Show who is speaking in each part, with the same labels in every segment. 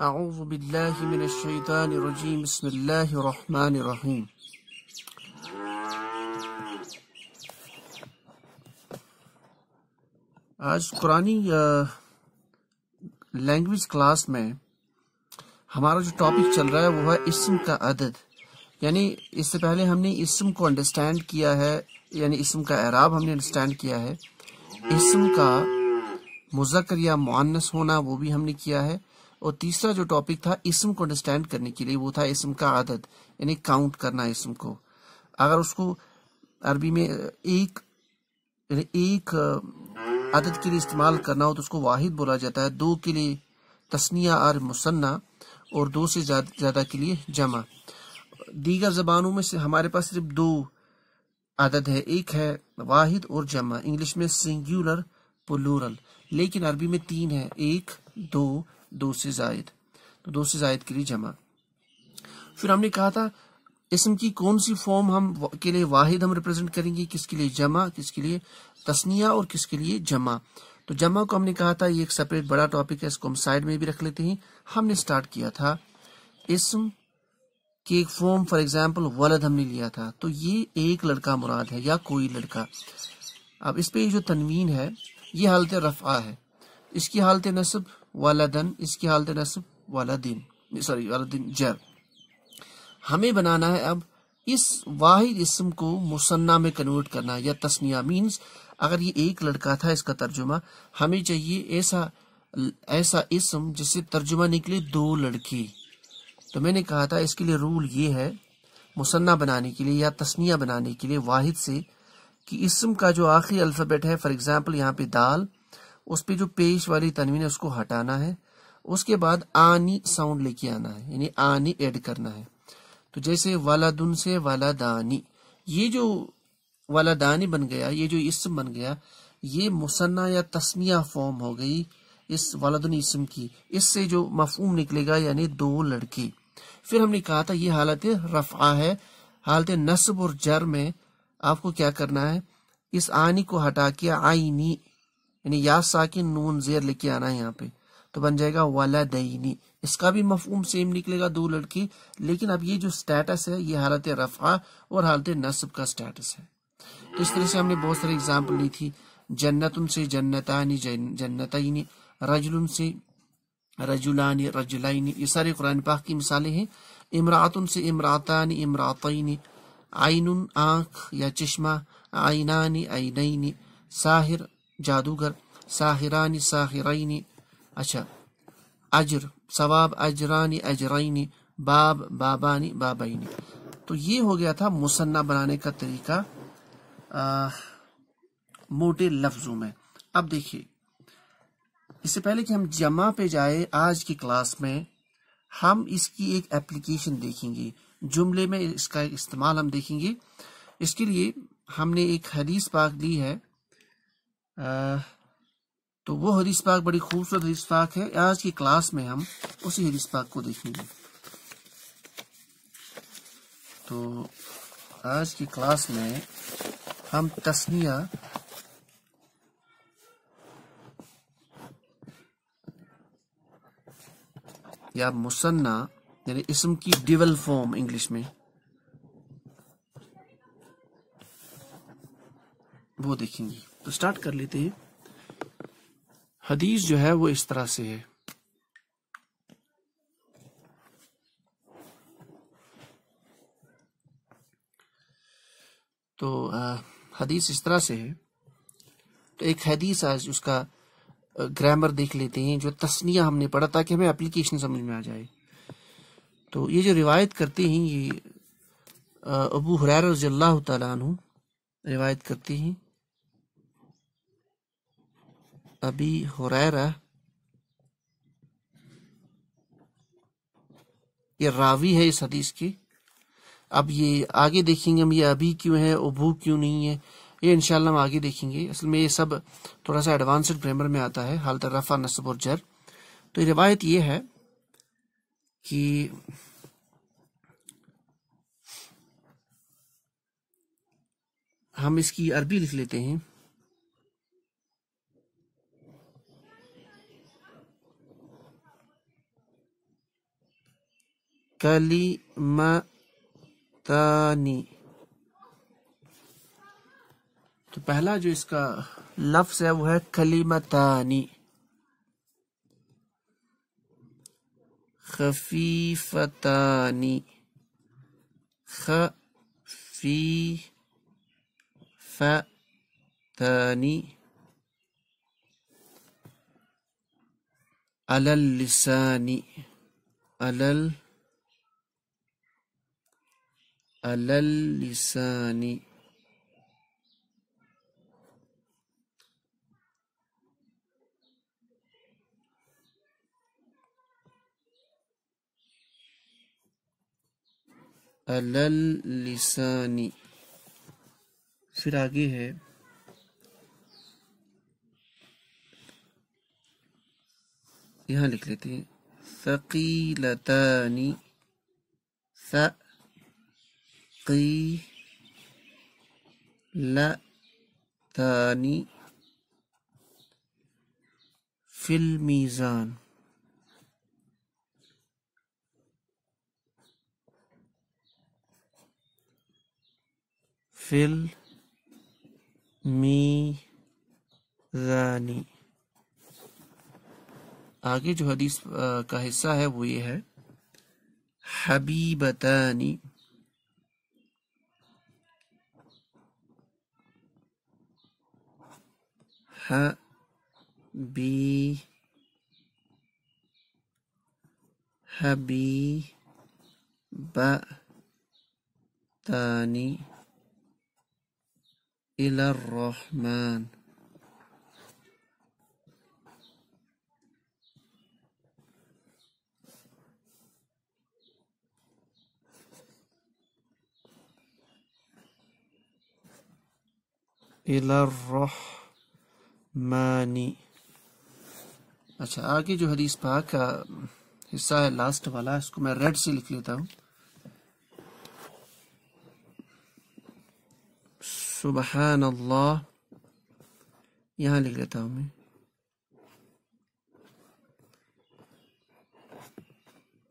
Speaker 1: اعوذ باللہ من الشیطان الرجیم بسم اللہ الرحمن الرحیم۔ آج قرآنی لینگویج کلاس میں ہمارا جو ٹاپک چل رہا ہے وہ ہے اسم کا عدد، یعنی اس سے پہلے ہم نے اسم کو انڈرسٹینڈ کیا ہے، یعنی اسم کا اعراب ہم نے انڈرسٹینڈ کیا ہے، اسم کا مذکر یا مؤنث ہونا وہ بھی ہم نے کیا ہے، اور تیسرا جو ٹاپک تھا اسم کو انڈرسٹینڈ کرنے کے لیے وہ تھا اسم کا عدد، یعنی کاؤنٹ کرنا اسم کو۔ اگر اس کو عربی میں ایک عدد کے لیے استعمال کرنا ہو تو اس کو واحد بولا جاتا ہے، دو کے لیے تثنیہ اور مثنیٰ، اور دو سے زیادہ کے لیے جمع۔ دیگر زبانوں میں سے ہمارے پاس صرف دو عدد ہے، ایک ہے واحد اور جمع، انگلش میں سنگولر پلورل، لیکن عربی میں تین ہے، ایک، دو، دو سے زائد، تو دو سے زائد کے لیے جمع۔ پھر ہم نے کہا تھا اسم کی کون سی فارم ہم کے لیے واحد ہم ریپرزینٹ کریں گے، کس کے لیے جمع، کس کے لیے تثنیہ اور کس کے لیے جمع۔ تو جمع کو ہم نے کہا تھا یہ ایک سپریٹ بڑا ٹاپک ہے، اس کو ہم سائڈ میں بھی رکھ لیتے ہیں۔ ہم نے سٹارٹ کیا تھا اسم کی ایک فارم، فار ایگزامپل ولد ہم نے لیا تھا، تو یہ ایک لڑکا مراد ہے یا کوئی لڑکا۔ اب اس پہ جو تنوین ہے یہ حالت رفعہ ہے، اس کی حالت نصب ولدن، اس کی حالت نصب ولدن جر۔ ہمیں بنانا ہے اب اس واحد اسم کو مثنیٰ میں کنورٹ کرنا یا تثنیہ، مینز اگر یہ ایک لڑکا تھا اس کا ترجمہ، ہمیں چاہیے ایسا اسم جس سے ترجمہ نکلے دو لڑکے۔ تو میں نے کہا تھا اس کے لیے رول یہ ہے مثنیٰ بنانے کے لیے یا تثنیہ بنانے کے لیے واحد سے، کہ اسم کا جو آخری الفابیٹ ہے، فار ایگزامپل یہاں پہ دال، اس پہ جو پیش والی تنوین ہے اس کو ہٹانا ہے، اس کے بعد آنی ساؤنڈ لے کے آنا ہے، یعنی آنی ایڈ کرنا ہے۔ تو جیسے ولدن سے ولدانی، یہ جو ولدانی بن گیا، یہ جو اسم بن گیا، یہ مثنیٰ یا تثنیہ فارم ہو گئی اس ولدن اسم کی، اس سے جو مفہوم نکلے گا یعنی دو لڑکے۔ پھر ہم نے کہا تھا یہ حالت رفعہ ہے، حالت نصب اور جر میں آپ کو کیا کرنا ہے، اس آنی کو ہٹا کے آئینی، یعنی یا ساکن نون زیر لے کے آنا ہے یہاں پہ، تو بن جائے گا ولدینی۔ اس کا بھی مفہوم سیم نکلے گا، دو لڑکی، لیکن اب یہ جو سٹیٹس ہے یہ حالت رفعہ اور حالت نصب کا سٹیٹس ہے۔ تو اس طرح سے ہم نے بہت ساری اگزامپل لی تھی، جنتن سے جنتانی جنتین، رجل سے رجلان رجلین، یہ سارے قرآن پاک کی مثالیں ہیں۔ امراتن سے امراتان امراتین، عین آنکھ یا چشمہ، عینان عینین، ساحر جادوگر، ساحران ساحرین، اچھا اجر ثواب، اجران اجرین، باب بابانی بابین۔ تو یہ ہو گیا تھا مثنیٰ بنانے کا طریقہ موٹے لفظوں میں۔ اب دیکھیے اس سے پہلے کہ ہم جمع پہ جائے آج کی کلاس میں ہم اس کی ایک اپلیکیشن دیکھیں گے، جملے میں اس کا استعمال ہم دیکھیں گے۔ اس کے لیے ہم نے ایک حدیث پاک لی ہے، تو وہ حدیث پاک بڑی خوبصورت حدیث پاک ہے، آج کی کلاس میں ہم اسی حدیث پاک کو دیکھیں گے۔ تو آج کی کلاس میں ہم تثنیہ یا مثنیٰ یعنی اسم کی ڈیول فارم انگلش میں وہ دیکھیں گے۔ تو سٹارٹ کر لیتے ہیں۔ حدیث جو ہے وہ اس طرح سے ہے، تو حدیث اس طرح سے ہے۔ تو ایک حدیث آج اس کا گرامر دیکھ لیتے ہیں، جو تثنیہ ہم نے پڑھا تاکہ ہمیں اپلیکیشن سمجھ میں آ جائے۔ تو یہ جو روایت کرتے ہیں یہ ابو ہریرہ رضی اللہ تعالیٰ عنہ روایت کرتے ہیں۔ ابی ہریرہ یہ راوی ہے اس حدیث کے۔ اب یہ آگے دیکھیں گے ہم، یہ ابھی کیوں ہے، ابو کیوں نہیں ہے، یہ انشاءاللہ ہم آگے دیکھیں گے۔ اصل میں یہ سب تھوڑا سا ایڈوانسڈ گرامر میں آتا ہے، حالت رفع نصب اور جر۔ تو یہ روایت یہ ہے کہ ہم اس کی عربی لکھ لیتے ہیں۔ کلمتانی، تو پہلا جو اس کا لفظ ہے وہ ہے کلمتانی، خفیفتانی، خفیفتانی، علی اللسانی، علی اللسانی، علی اللسانی۔ پھر آگے ہے یہاں لکھ لیتے ہیں ثقیلتانی، ثقیلتانی فی المیزان، فی المیزانی۔ آگے جو حدیث کا حصہ ہے وہ یہ ہے حبیبتانی، حبیبتانی الی الرحمن، الی الرحمن۔ اچھا، آگے جو حدیث پاک کا حصہ ہے لاسٹ والا، اس کو میں ریڈ سے لکھ لیتا ہوں، سبحان اللہ، یہاں لکھ لیتا ہوں میں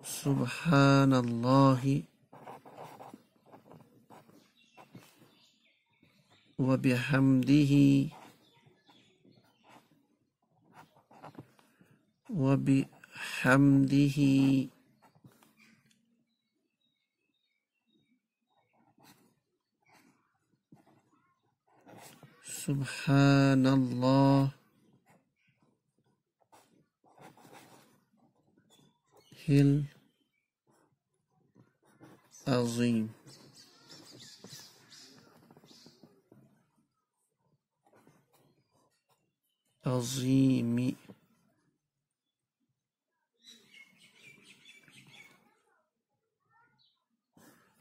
Speaker 1: سبحان اللہ وبحمدہ سبحان اللہ العظیم۔ عظیمی،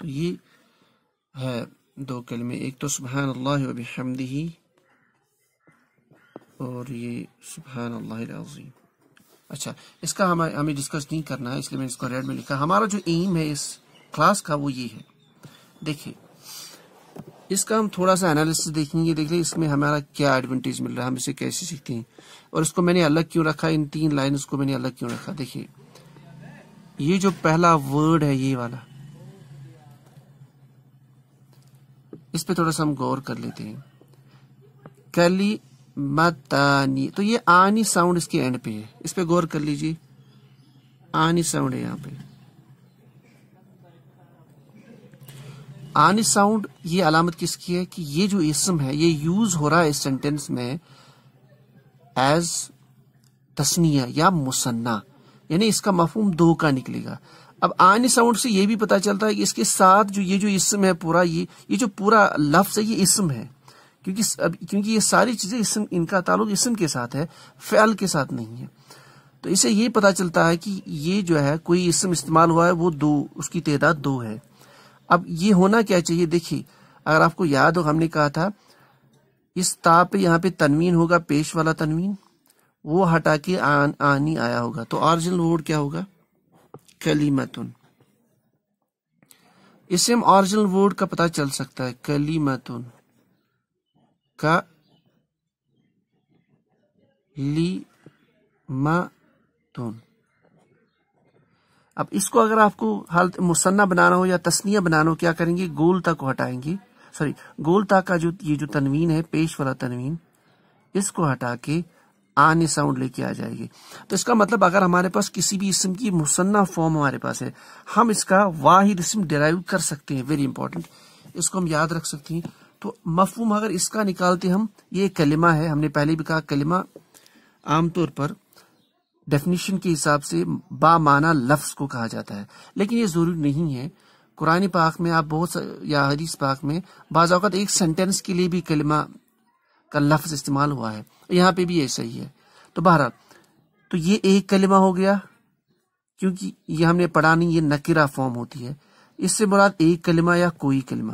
Speaker 1: تو یہ ہے دو کلمے، ایک تو سبحان اللہ و بحمدہ اور یہ سبحان اللہ العظیم۔ اچھا، اس کا ہمیں ڈسکس نہیں کرنا ہے، اس لیے میں اس کو ریڈ میں لکھا۔ ہمارا جو ایم ہے اس کلاس کا وہ یہ ہے، دیکھیں اس کا ہم تھوڑا سا انالیسس دیکھیں گے، دیکھ لیں اس میں ہمارا کیا ایڈوانٹیج مل رہا ہے، ہم اسے کیسے سیکھتے ہیں، اور اس کو میں نے الگ کیوں رکھا، ان 3 لائنز کو میں نے الگ کیوں رکھا۔ دیکھیں یہ جو پہلا ورڈ ہے یہ والا، اس پہ تھوڑا سا ہم غور کر لیتے ہیں، کلمتانی، تو یہ آنی ساؤنڈ اس کے اینڈ پہ ہے، اس پہ غور کر لیجیے، آنی ساؤنڈ ہے یہاں پہ، آنی ساؤنڈ یہ علامت کس کی ہے کہ یہ جو اسم ہے یہ یوز ہو رہا ہے اس سینٹینس میں ایز تثنیہ یا مثنیٰ، یعنی اس کا مفہوم 2 کا نکلے گا۔ اب آنی ساؤنڈ سے یہ بھی پتا چلتا ہے کہ اس کے ساتھ جو یہ جو اسم ہے پورا، یہ جو پورا لفظ ہے یہ اسم ہے، کیونکہ یہ ساری چیزیں اسم، ان کا تعلق اسم کے ساتھ ہے، فعل کے ساتھ نہیں ہے، تو اسے یہ پتا چلتا ہے کہ یہ جو ہے کوئی اسم استعمال ہوا ہے وہ 2، اس کی تعداد 2 ہے۔ اب یہ ہونا کیا چاہیے، دیکھیے اگر آپ کو یاد ہو ہم نے کہا تھا اس تا پہ یہاں پہ تنوین ہوگا، پیش والا تنوین، وہ ہٹا کے آنی آیا ہوگا، تو اوریجنل ورڈ کیا ہوگا، کلیمتن۔ اس سے ہم اوریجنل ورڈ کا پتہ چل سکتا ہے، کلیمتن کلیمتن۔ اب اس کو اگر آپ کو حالت مثنیٰ بنانا ہو یا تثنیہ بنانا ہو، کیا کریں گے؟ گول تا کو ہٹائیں گے، گول تا کا یہ جو تنوین ہے، پیش والا تنوین، اس کو ہٹا کے آنے ساؤنڈ لے کے آ جائے گی۔ تو اس کا مطلب اگر ہمارے پاس کسی بھی اسم کی مثنیٰ فارم ہمارے پاس ہے، ہم اس کا واحد اسم ڈیرائیو کر سکتے ہیں۔ ویری امپورٹنٹ، اس کو ہم یاد رکھ سکتے ہیں۔ تو مفہوم اگر اس کا نکالتے ہم، یہ کلمہ ہے، ہم نے پہلے بھی کہا کلمہ عام طور پر ڈیفینیشن کے حساب سے با معنی لفظ کو کہا جاتا ہے، لیکن یہ ضروری نہیں ہے۔ قرآن پاک میں آپ یا حدیث پاک میں بعض اوقات ایک سینٹینس کے لیے بھی کلمہ کا لفظ استعمال ہوا ہے، یہاں پہ بھی ایسا ہی ہے۔ تو بہرحال تو یہ ایک کلمہ ہو گیا، کیونکہ یہ ہم نے پڑھا نہیں، یہ نکرہ فارم ہوتی ہے۔ اس سے مراد ایک کلمہ یا کوئی کلمہ۔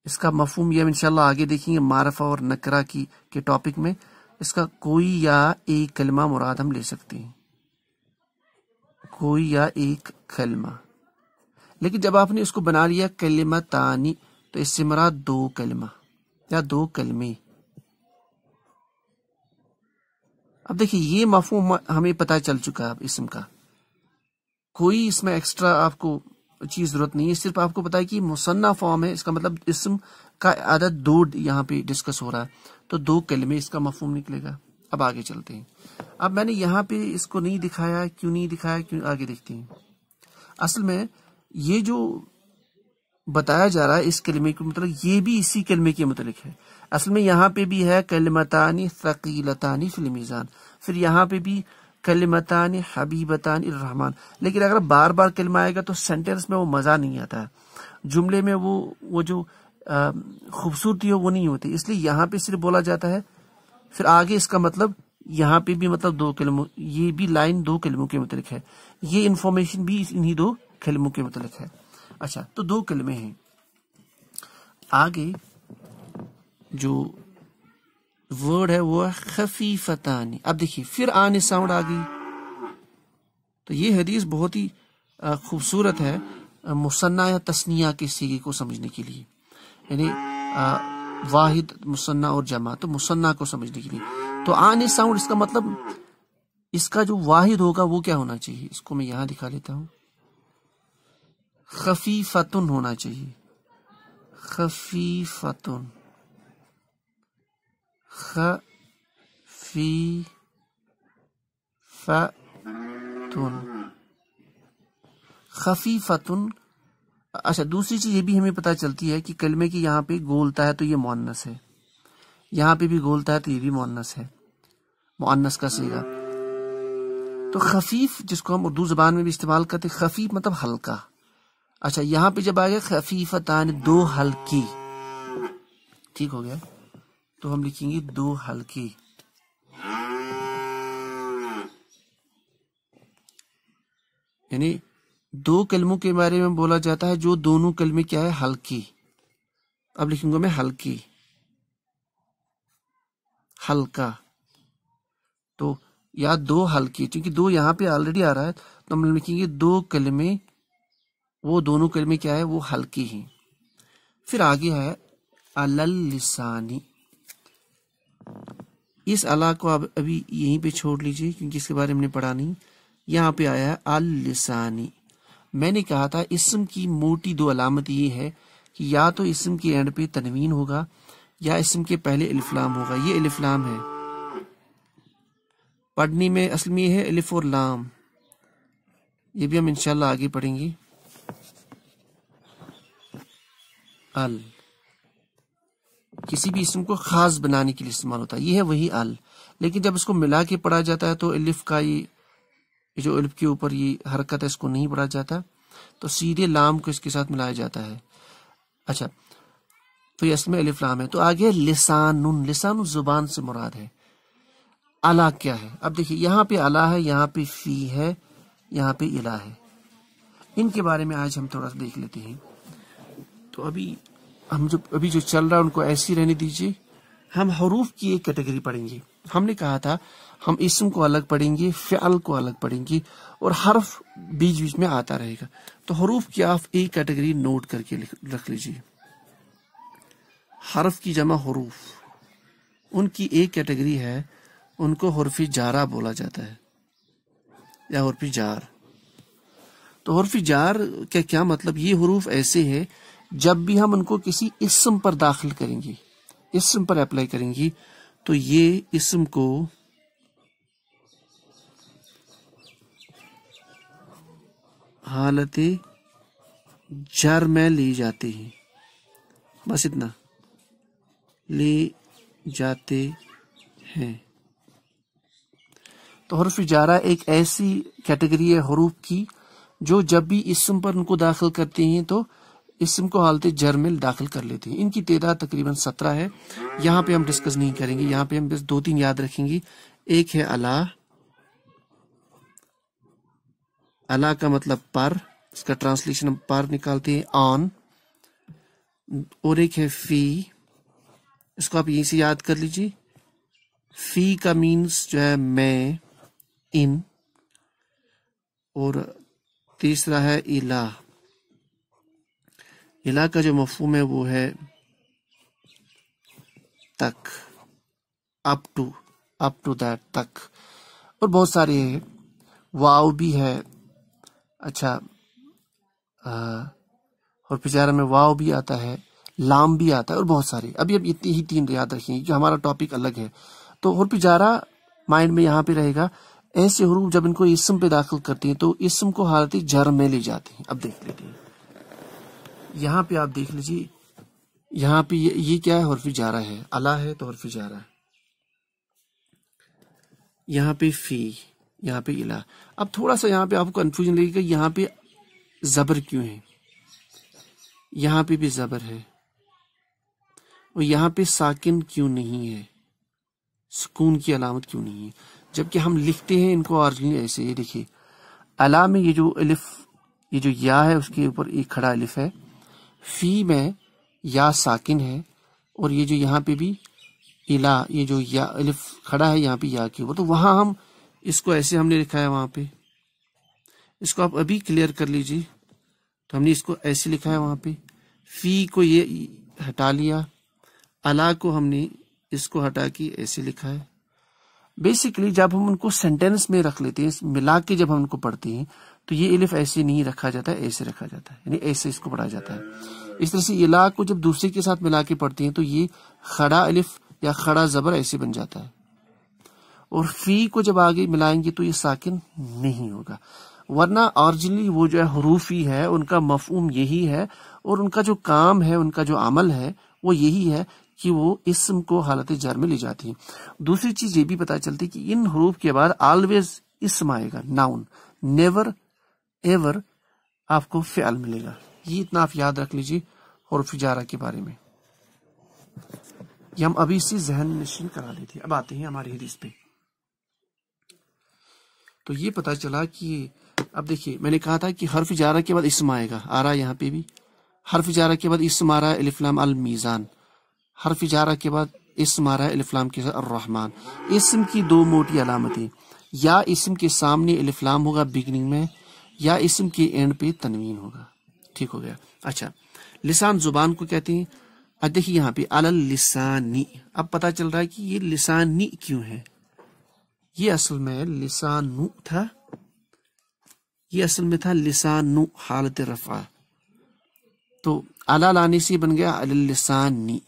Speaker 1: اس کا مفہوم یہ ہم انشاءاللہ آگے دیکھیں گے معرفہ اور نکرہ کے ٹاپک میں۔ اس کا کوئی یا ایک کلمہ مراد ہم لے سکتے ہیں، کوئی یا ایک کلمہ۔ لیکن جب آپ نے اس کو بنا لیا کلمہ تانی، تو اس سے مراد دو کلمہ یا دو کلمے۔ اب دیکھیں یہ مفہوم ہمیں پتہ چل چکا ہے اب اسم کا، کوئی اس میں ایکسٹرا آپ کو چیز ضرورت نہیں ہے، صرف آپ کو پتا ہے کہ مثنیٰ فارم ہے، اس کا مطلب اسم کا عدد دو یہاں پہ ڈسکس ہو رہا ہے، تو دو کلمے اس کا مفہوم نکلے گا۔ اب آگے چلتے ہیں۔ اب میں نے یہاں پہ اس کو نہیں دکھایا، کیوں نہیں دکھایا، کیوں؟ آگے دیکھتے ہیں۔ اصل میں یہ جو بتایا جا رہا ہے اس کلمے کے متعلق، یہ بھی اسی کلمے کے متعلق ہے۔ اصل میں یہاں پہ بھی ہے کلمتان ثقیلتان فی المیزان، پھر یہاں پہ بھی کلمتان حبیبتان الرحمن، لیکن اگر بار بار کلمہ آئے گا تو سینٹینس میں وہ مزہ نہیں آتا ہے، جملے میں وہ جو خوبصورتی ہو وہ نہیں ہوتی، اس لیے یہاں پہ صرف بولا جاتا ہے، پھر آگے اس کا مطلب یہاں پہ بھی مطلب دو کلموں، یہ بھی لائن دو کلموں کے متعلق ہے، یہ انفارمیشن بھی انہی دو کلموں کے متعلق ہے۔ اچھا، تو دو کلمے ہیں۔ آگے جو ورڈ ہے وہ خفیفتان۔ اب دیکھیے پھر آنے ساؤنڈ آ گئی، تو یہ حدیث بہت ہی خوبصورت ہے مثنیٰ یا تثنیہ کے صیغے کو سمجھنے کے لیے، یعنی واحد، مثنیٰ اور جمع، تو مثنیٰ کو سمجھنے کے لیے۔ تو آنے ساؤنڈ اس کا مطلب اس کا جو واحد ہوگا وہ کیا ہونا چاہیے؟ اس کو میں یہاں دکھا لیتا ہوں، خفیفتن ہونا چاہیے، خفیفتن، خفیفتن۔ اچھا، دوسری چیز یہ بھی ہمیں پتہ چلتی ہے کہ کلمے کی یہاں پہ گولتا ہے تو یہ مؤنث ہے، یہاں پہ بھی گولتا ہے تو یہ بھی مؤنث ہے، مؤنث کا صیغہ۔ تو خفیف جس کو ہم اردو زبان میں بھی استعمال کرتے، خفیف مطلب ہلکا۔ اچھا، یہاں پہ جب آ گیا خفیفتان، دو ہلکی، ٹھیک ہو گیا، تو ہم لکھیں گے دو ہلکی، یعنی دو کلموں کے بارے میں بولا جاتا ہے جو دونوں کلمے کیا ہے؟ ہلکی۔ اب لکھوں گا میں ہلکی، ہلکا، تو یا دو ہلکی، کیونکہ دو یہاں پہ آلریڈی آ رہا ہے تو ہم لکھیں گے دو کلمے، وہ دونوں کلمے کیا ہے؟ وہ ہلکی ہیں۔ پھر آگے ہے علل لسانی، اس علا کو اب ابھی یہیں پہ چھوڑ لیجئے کیونکہ اس کے بارے میں نے پڑھا نہیں، یہاں پہ آیا ہے اللسانی۔ میں نے کہا تھا اسم کی موٹی دو علامت یہ ہے کہ یا تو اسم کے اینڈ پہ تنوین ہوگا یا اسم کے پہلے الف لام ہوگا، یہ الف لام ہے، پڑھنے میں اصل میں یہ ہے الف اور لام، یہ بھی ہم انشاءاللہ آگے پڑھیں گے۔ ال کسی بھی اسم کو خاص بنانے کے لیے استعمال ہوتا ہے، یہ ہے وہی ال، لیکن جب اس کو ملا کے پڑھا جاتا ہے تو الف کا یہ جو الف کے اوپر یہ حرکت ہے اس کو نہیں پڑھا جاتا، تو سیدھے لام کو اس کے ساتھ ملایا جاتا ہے۔ اچھا، تو یہ اصل میں الف لام ہے۔ تو آگے لسان، لسان زبان سے مراد ہے۔ الا کیا ہے؟ اب دیکھیے یہاں پہ الا ہے، یہاں پہ فی ہے، یہاں پہ الا ہے، ان کے بارے میں آج ہم تھوڑا سا دیکھ لیتے ہیں۔ تو ابھی جو چل رہا ہے ان کو ایسی رہنے دیجیے، ہم حروف کی ایک کیٹیگری پڑھیں گے۔ ہم نے کہا تھا ہم اسم کو الگ پڑھیں گے، فعل کو الگ پڑھیں گے، اور حرف بیچ بیچ میں آتا رہے گا۔ تو حروف کی آپ ایک کیٹیگری نوٹ کر کے رکھ لیجیے، حرف کی جمع حروف، ان کی ایک کیٹیگری ہے، ان کو حرف جارہ بولا جاتا ہے۔ یا حرف جار. تو حرف جار کا کیا مطلب؟ یہ حروف ایسے ہے جب بھی ہم ان کو کسی اسم پر داخل کریں گے، اسم پر اپلائی کریں گی، تو یہ اسم کو حالت جر میں لے جاتے ہیں. بس اتنا، لے جاتے ہیں. تو حرف جارہ ایک ایسی کیٹیگری ہے حروف کی جو جب بھی اسم پر ان کو داخل کرتے ہیں تو اسم کو حالت جر میں داخل کر لیتے ہیں. ان کی تعداد تقریباً 17 ہے. یہاں پہ ہم ڈسکس نہیں کریں گے، یہاں پہ ہم بس 2-3 یاد رکھیں گے. ایک ہے الا، الا کا مطلب پر، اس کا ٹرانسلیشن ہم پر نکالتے ہیں آن. اور ایک ہے فی، اس کو آپ یہیں سے یاد کر لیجیے. فی کا مینس جو ہے میں، ان. اور تیسرا ہے الا. الا کا جو مفہوم ہے وہ ہے تک، اپ ٹو دیٹ، تک. اور بہت سارے ہیں، واو بھی ہے. اچھا، اور پجارہ میں واو بھی آتا ہے، لام بھی آتا ہے، اور بہت سارے. ابھی اب اتنی ہی 3 یاد رکھیں گے کہ ہمارا ٹاپک الگ ہے. تو حرف جارہ مائنڈ میں یہاں پہ رہے گا. ایسے حروف جب ان کو اسم پہ داخل کرتے ہیں تو اسم کو حالت جر میں لے جاتے ہیں. اب دیکھ لیتے ہیں، یہاں پہ آپ دیکھ لیجیے، یہاں پہ یہ کیا ہے؟ حرف جارہ ہے. الا ہے تو حرف جارہ. یہاں پہ فی، یہاں پہ الا. اب تھوڑا سا یہاں پہ آپ کو کنفیوژن لگے گا، یہاں پہ زبر کیوں ہے، یہاں پہ بھی زبر ہے، اور یہاں پہ ساکن کیوں نہیں ہے، سکون کی علامت کیوں نہیں ہے، جبکہ ہم لکھتے ہیں ان کو آرجنلی ایسے. یہ دیکھیے، الا میں یہ جو الف، یہ جو یا ہے اس کے اوپر ایک کھڑا الف ہے. فی میں یا ساکن ہے، اور یہ جو یہاں پہ بھی الا، یہ جو یا الف کھڑا ہے یہاں پہ یا کے اوپر، تو وہاں ہم اس کو ایسے ہم نے لکھا ہے. وہاں پہ اس کو آپ ابھی کلیئر کر لیجیے. تو ہم نے اس کو ایسے لکھا ہے وہاں پہ. فی کو یہ ہٹا لیا، الا کو ہم نے اس کو ہٹا کے ایسے لکھا ہے. بیسیکلی جب ہم ان کو سینٹینس میں رکھ لیتے ہیں، ملا کے جب ہم ان کو پڑھتے ہیں تو یہ الف ایسے نہیں رکھا جاتا ہے، ایسے رکھا جاتا ہے، یعنی ایسے اس کو پڑھا جاتا ہے. اس طرح سے الا کو جب دوسرے کے ساتھ ملا کے پڑھتے ہیں تو یہ کھڑا الف یا کھڑا زبر ایسے بن جاتا ہے. اور فی کو جب آگے ملائیں گے تو یہ ساکن نہیں ہوگا. ورنہ اوریجنلی وہ جو ہے حروفی ہے، ان کا مفہوم یہی ہے، اور ان کا جو کام ہے، ان کا جو عمل ہے وہ یہی ہے کہ وہ اسم کو حالت جر میں لے جاتی ہیں. دوسری چیز یہ بھی پتہ چلتی کہ ان حروف کے بعد آلویز اسم آئے گا، ناؤن. نیور ایور آپ کو فعل ملے گا. یہ اتنا آپ یاد رکھ لیجیے حروف جارہ کے بارے میں. یہ ہم ابھی سے ذہن نشین کرا لیتے. اب آتے ہیں ہماری حدیث پہ. تو یہ پتہ چلا کہ اب دیکھیے، میں نے کہا تھا کہ حرف جارہ کے بعد اسم آئے گا، آ رہا ہے یہاں پہ بھی. حرف جارہ کے بعد اسم آ رہا ہے الف لام المیزان. حرف جارہ کے بعد اسم آ رہا ہے الف لام کے ساتھ الرحمن. اسم کی 2 موٹی علامتیں، یا اسم کے سامنے الف لام ہوگا بگننگ میں، یا اسم کے اینڈ پہ تنوین ہوگا. ٹھیک ہو گیا. اچھا، لسان زبان کو کہتے ہیں. اب دیکھیے یہاں پہ اللسانی، اب پتہ چل رہا ہے کہ یہ لسانی کیوں ہے. یہ اصل میں لسانو تھا، یہ اصل میں تھا لسانو حالت رفع. تو الا لانے سے بن گیا اللسانی،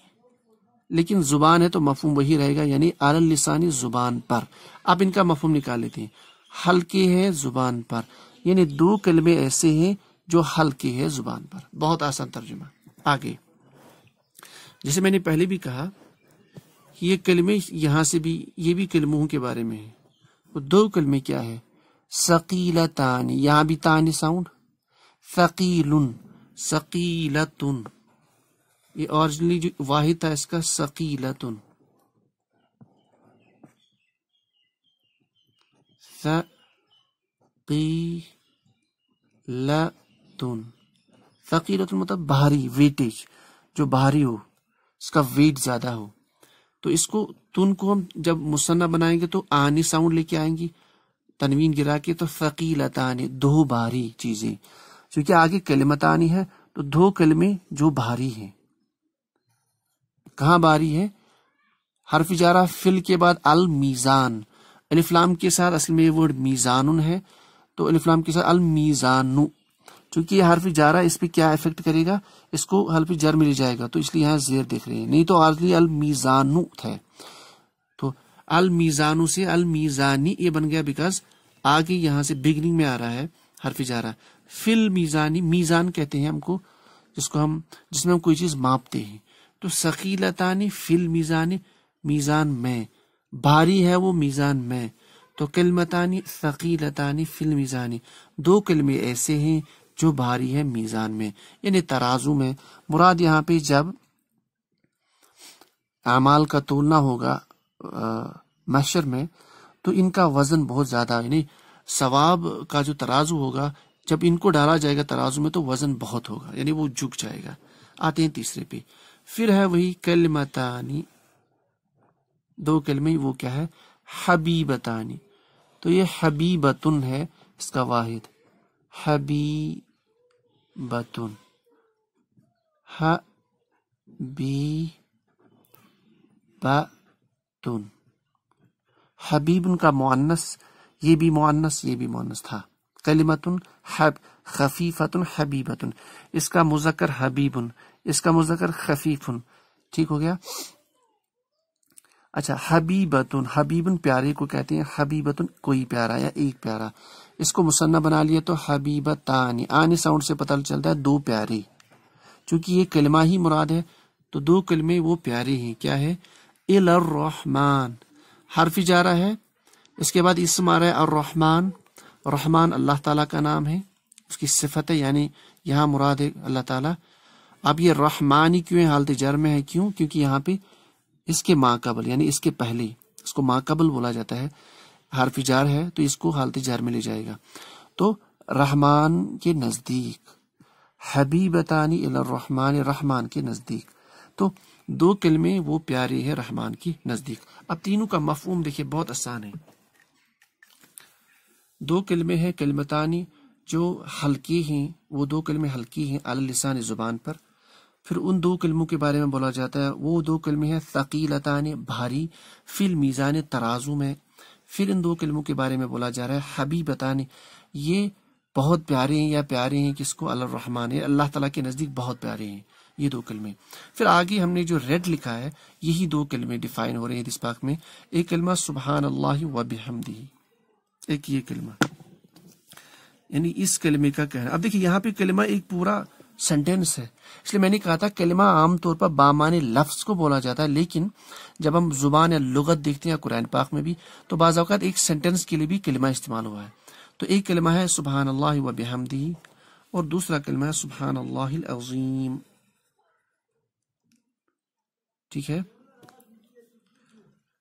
Speaker 1: لیکن زبان ہے تو مفہوم وہی رہے گا، یعنی اللسانی زبان پر. اب ان کا مفہوم نکال لیتے ہیں. ہلکے ہیں زبان پر، یعنی 2 کلمے ایسے ہیں جو ہلکے ہیں زبان پر. بہت آسان ترجمہ. آگے جیسے میں نے پہلے بھی کہا، یہ کلمے یہاں سے بھی، یہ بھی کلموں کے بارے میں ہے. وہ 2 کلمے کیا ہے؟ ثقیلتان، یہاں بھی تان ساؤنڈ. ثقیلن، ثقیلتن، یہ اوریجنلی جو واحد تھا اس کا ثقیلتن. ثقیلتن، ثقیلتن مطلب بھاری، ویٹیج، جو بھاری ہو، اس کا ویٹ زیادہ ہو. تو اس کو تن کو ہم جب مثنیٰ بنائیں گے تو آنی ساؤنڈ لے کے آئیں گی، تنوین گرا کے. تو ثقیلتان، 2 بھاری چیزیں. کیونکہ آگے کلمتانی ہے تو 2 کلمے جو بھاری ہیں. کہاں بھاری ہے؟ حرف جارہ فل کے بعد المیزان، الف لام کے ساتھ. اصل میں یہ ورڈ میزانن ہے، تو الف لام کے ساتھ المیزان، چونکہ یہ حرف جارہ اس پہ کیا افیکٹ کرے گا، اس کو حرف جر میں لے جائے گا، تو اس لیے یہاں زیر دیکھ رہے ہیں، نہیں تو عارضی المیزان تھا، تو المیزان سے المیزانی یہ بن گیا بیکاز آگے یہاں سے بگننگ میں آ رہا ہے حرف جارہ. فی المیزانی، میزان کہتے ہیں ہم کو جس میں ہم کوئی چیز ماپتے ہیں، تو ثقیلتانی فی المیزانی، میزان میں، بھاری ہے وہ میزان میں، تو کلمتانی ثقیلتانی فی المیزانی، دو کلمے ایسے ہیں جو بھاری ہے میزان میں، یعنی ترازو میں. مراد یہاں پہ جب اعمال کا تولنا ہوگا محشر میں تو ان کا وزن بہت زیادہ، یعنی ثواب کا جو ترازو ہوگا جب ان کو ڈالا جائے گا ترازو میں تو وزن بہت ہوگا، یعنی وہ جھک جائے گا. آتے ہیں تیسرے پہ، پھر ہے وہی کلمتانی، دو کلمے، وہ کیا ہے، حبیبتانی. تو یہ حبیبتن ہے اس کا واحد، حبیبتن، حبیبتن، حبیب کا مؤنث، یہ بھی مؤنث تھا. کلمتن خفیفتن حبیبتن، اس کا مذکر حبیبن، اس کا مذکر خفیفن، ٹھیک ہو گیا. اچھا حبیبتن، حبیبن پیارے کو کہتے ہیں، حبیبتن کوئی پیارا یا ایک پیارا. اس کو مثنیٰ بنا لیا تو حبیبتانی، آنے ساؤنڈ سے پتہ چلتا ہے دو پیارے، چونکہ یہ کلمہ ہی مراد ہے تو دو کلمے وہ پیارے ہیں. کیا ہے، الی الرحمن، حرف جارہ ہے، اس کے بعد اسم آ رہا ہے الرحمن. رحمان اللہ تعالیٰ کا نام ہے، اس کی صفت ہے، یعنی یہاں مراد ہے اللہ تعالیٰ. اب یہ رحمانی کیوں ہے، حالت جر میں ہے، کیوں؟ کیونکہ یہاں پہ اس کے ما قبل، یعنی اس کے پہلے، اس کو ما قبل بولا جاتا ہے، حرف جار ہے تو اس کو حالت جر میں لے جائے گا. تو رحمان کے نزدیک، حبیبتانی الی الرحمن، رحمان کے نزدیک، تو دو کلمے وہ پیارے ہیں رحمان کی نزدیک. اب تینوں کا مفہوم دیکھیے بہت آسان ہے. دو کلمے ہیں کلمتانی جو ہلکی ہیں، وہ دو کلمے ہلکی ہیں علی لسان زبان پر. پھر ان دو کلموں کے بارے میں بولا جاتا ہے، وہ دو کلمے ہیں ثقیلتان بھاری، فی المیزان ترازو میں. پھر ان دو کلموں کے بارے میں بولا جا رہا ہے حبیبتان، یہ بہت پیارے ہیں یا پیارے ہیں کس کو، الرحمن، اللہ تعالیٰ کے نزدیک بہت پیارے ہیں یہ دو کلمے. پھر آگے ہم نے جو ریڈ لکھا ہے یہی دو کلمے ڈیفائن ہو رہے ہیں اس پاک میں. ایک کلمہ سبحان اللہ و بحمدہ، ایک یہ کلمہ، یعنی اس کلمے کا کہنا. اب دیکھیے یہاں پہ کلمہ ایک پورا سینٹینس ہے، اس لیے میں نے کہا تھا کلمہ عام طور پر بامعنی لفظ کو بولا جاتا ہے، لیکن جب ہم زبان یا لغت دیکھتے ہیں قرآن پاک میں بھی تو بعض اوقات ایک سینٹینس کے لیے بھی کلمہ استعمال ہوا ہے. تو ایک کلمہ ہے سبحان اللہ و بحمدہ، اور دوسرا کلمہ ہے سبحان اللہ العظیم. ٹھیک ہے،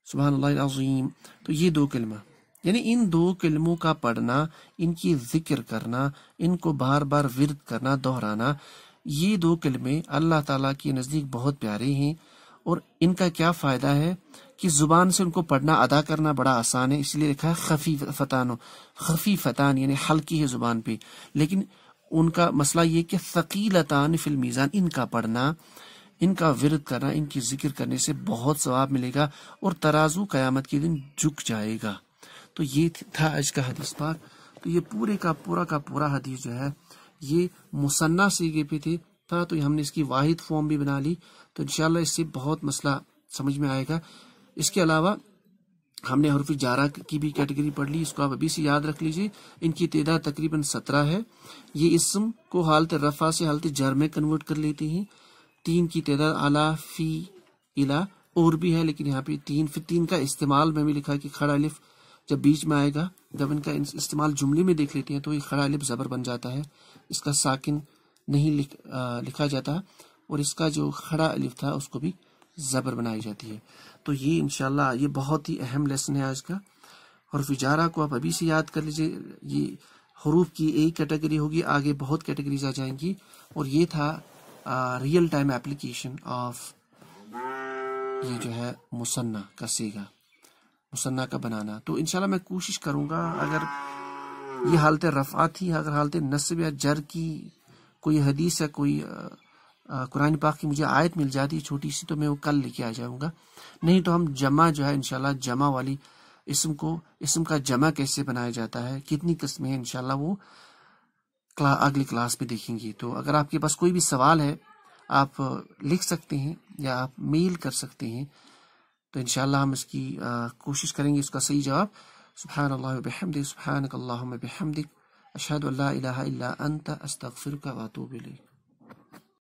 Speaker 1: سبحان اللہ العظیم. تو یہ دو کلمہ، یعنی ان دو کلموں کا پڑھنا، ان کی ذکر کرنا، ان کو بار بار ورد کرنا، دہرانا، یہ دو کلمے اللہ تعالیٰ کے نزدیک بہت پیارے ہیں. اور ان کا کیا فائدہ ہے کہ زبان سے ان کو پڑھنا ادا کرنا بڑا آسان ہے، اس لیے لکھا ہے خفیفتان، یعنی ہلکی ہے زبان پہ. لیکن ان کا مسئلہ یہ کہ ثقیلتان فی المیزان، ان کا پڑھنا، ان کا ورد کرنا، ان کی ذکر کرنے سے بہت ثواب ملے گا اور ترازو قیامت کے دن جھک جائے گا. تو یہ تھا آج کا حدیث پاک. تو یہ پورے کا پورا حدیث جو ہے یہ مصنع سیغے پہ تھا، تو ہم نے اس کی واحد فارم بھی بنا لی. تو انشاءاللہ اس سے بہت مسئلہ سمجھ میں آئے گا. اس کے علاوہ ہم نے حرف جارہ کی بھی کیٹیگری پڑھ لی، اس کو آپ ابھی سے یاد رکھ لیجئے. ان کی تعداد تقریباً 17 ہے. یہ اسم کو حالت رفع سے حالت جر میں کنورٹ کر لیتے ہیں. 3 کی تعداد اعلیٰ، فی، الا، اور بھی ہے لیکن یہاں پہ 3. پھر 3 کا استعمال میں بھی لکھا کہ کھڑا الف جب بیچ میں آئے گا، جب ان کا استعمال جملے میں دیکھ لیتے ہیں تو یہ کھڑا الف زبر بن جاتا ہے، اس کا ساکن نہیں لکھا جاتا، اور اس کا جو کھڑا الف تھا اس کو بھی زبر بنائی جاتی ہے. تو یہ انشاءاللہ یہ بہت ہی اہم لیسن ہے آج کا. حرف جارہ کو آپ ابھی سے یاد کر لیجئے. یہ حروف کی ایک کیٹیگری ہوگی، آگے بہت کیٹیگریز آ جائیں گی. اور یہ تھا ریئل ٹائم اپلیکیشن آف یہ جو ہے مصنع کا صیغہ، مصنع کا بنانا. تو انشاءاللہ میں کوشش کروں گا اگر یہ حالت رفع تھی، اگر حالت نصب یا جر کی کوئی حدیث یا کوئی قرآن پاک کی مجھے آیت مل جاتی چھوٹی سی تو میں وہ کل لے کے آ جاؤں گا. نہیں تو ہم جمع جو ہے انشاءاللہ جمع والی اسم کا جمع کیسے بنایا جاتا ہے، کتنی قسمیں ہیں، انشاءاللہ وہ اگلی کلاس میں دیکھیں گی۔ تو اگر آپ کے پاس کوئی بھی سوال ہے آپ لکھ سکتے ہیں یا آپ میل کر سکتے ہیں، تو انشاءاللہ ہم اس کی کوشش کریں گے اس کا صحیح جواب۔ سبحان اللہ وبحمدہ، سبحانک اللہم وبحمدک، اشہد ان لا الہ الا انت، استغفرک واتوب الیک۔